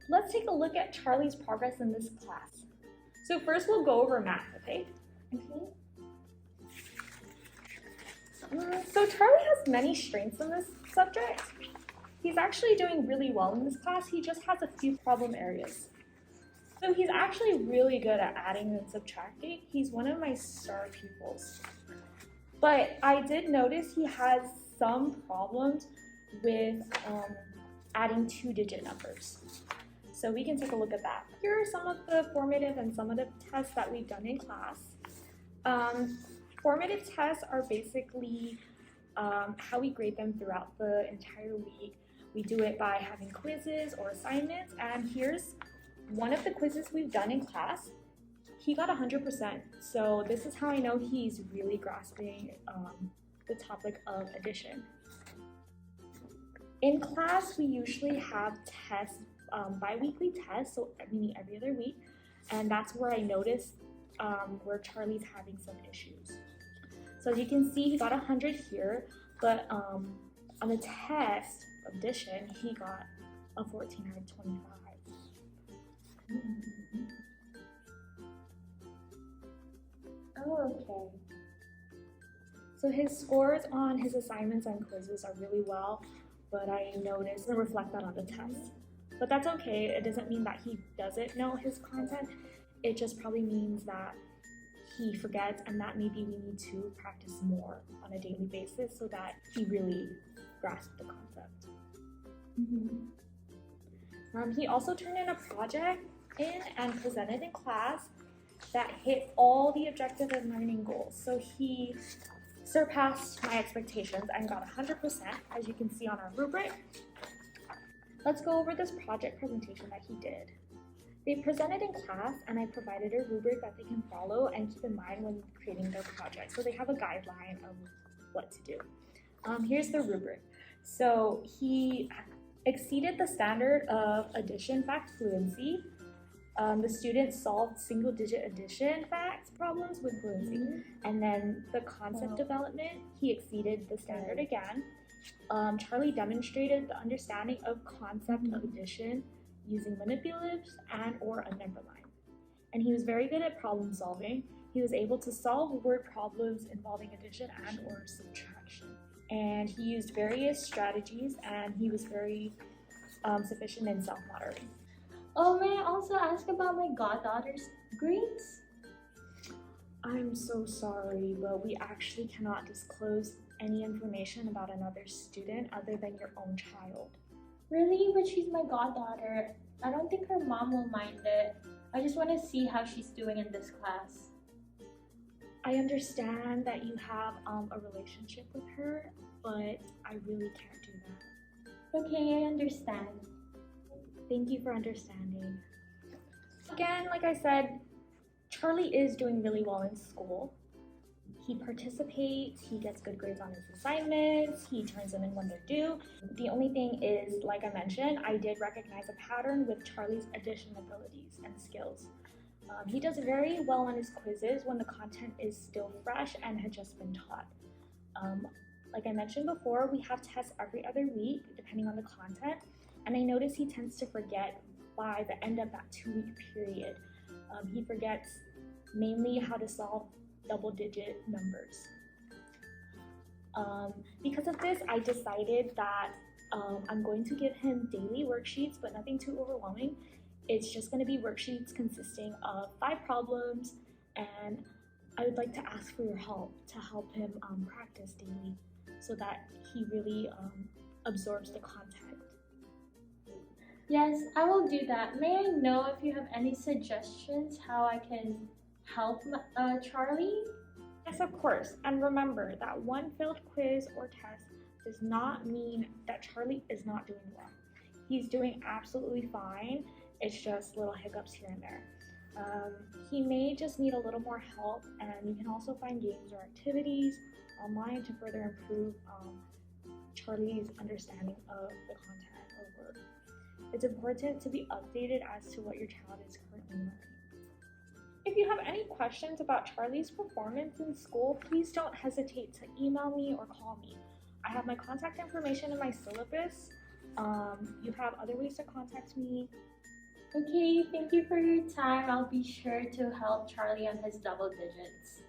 Let's take a look at Charlie's progress in this class. So first we'll go over math, okay? So Charlie has many strengths in this subject. He's actually doing really well in this class. He just has a few problem areas. So he's actually really good at adding and subtracting. He's one of my star pupils. But I did notice he has some problems with adding two-digit numbers. So we can take a look at that. Here are some of the formative and summative tests that we've done in class. Formative tests are basically how we grade them throughout the entire week. We do it by having quizzes or assignments, and here's one of the quizzes we've done in class. He got 100%, so this is how I know he's really grasping the topic of addition. In class, we usually have tests, bi-weekly tests, so we meet every other week, and that's where I noticed where Charlie's having some issues. So as you can see, he got 100 here, but on the test of addition, he got a 14 out of 25. Oh, okay. So his scores on his assignments and quizzes are really well, but I noticed and reflect that on the test. But that's okay. It doesn't mean that he doesn't know his content. It just probably means that he forgets and that maybe we need to practice more on a daily basis so that he really grasps the concept. He also turned in a project and presented in class that hit all the objective and learning goals. So he surpassed my expectations and got 100%, as you can see on our rubric. Let's go over this project presentation that he did. They presented in class, and I provided a rubric that they can follow and keep in mind when creating their project. So they have a guideline of what to do. Here's the rubric. So he exceeded the standard of addition fact fluency. The student solved single-digit addition facts problems with fluency. And then the concept development, he exceeded the standard again. Charlie demonstrated the understanding of concept of addition using manipulatives and or a number line. And he was very good at problem solving. He was able to solve word problems involving addition and or subtraction. And he used various strategies, and he was very sufficient in self-monitoring. Oh, may I also ask about my goddaughter's grades? I'm so sorry, but we actually cannot disclose any information about another student other than your own child. Really? But she's my goddaughter. I don't think her mom will mind it. I just want to see how she's doing in this class. I understand that you have a relationship with her, but I really can't do that. Okay, I understand. Thank you for understanding. Again, like I said, Charlie is doing really well in school. He participates, he gets good grades on his assignments, he turns them in when they're due. The only thing is, like I mentioned, I did recognize a pattern with Charlie's addition abilities and skills. He does very well on his quizzes when the content is still fresh and had just been taught. Like I mentioned before, we have tests every other week depending on the content, and I notice he tends to forget by the end of that 2-week period. He forgets mainly how to solve double-digit numbers. Because of this, I decided that I'm going to give him daily worksheets, but nothing too overwhelming. It's just going to be worksheets consisting of 5 problems, and I would like to ask for your help to help him practice daily so that he really absorbs the content. Yes, I will do that. May I know if you have any suggestions how I can help Charlie? Yes, of course. And remember that one failed quiz or test does not mean that Charlie is not doing well. He's doing absolutely fine. It's just little hiccups here and there. He may just need a little more help, and you can also find games or activities online to further improve Charlie's understanding of the content or work. It's important to be updated as to what your child is currently learning. If you have any questions about Charlie's performance in school, please don't hesitate to email me or call me. I have my contact information in my syllabus. You have other ways to contact me. Okay, thank you for your time. I'll be sure to help Charlie on his double digits.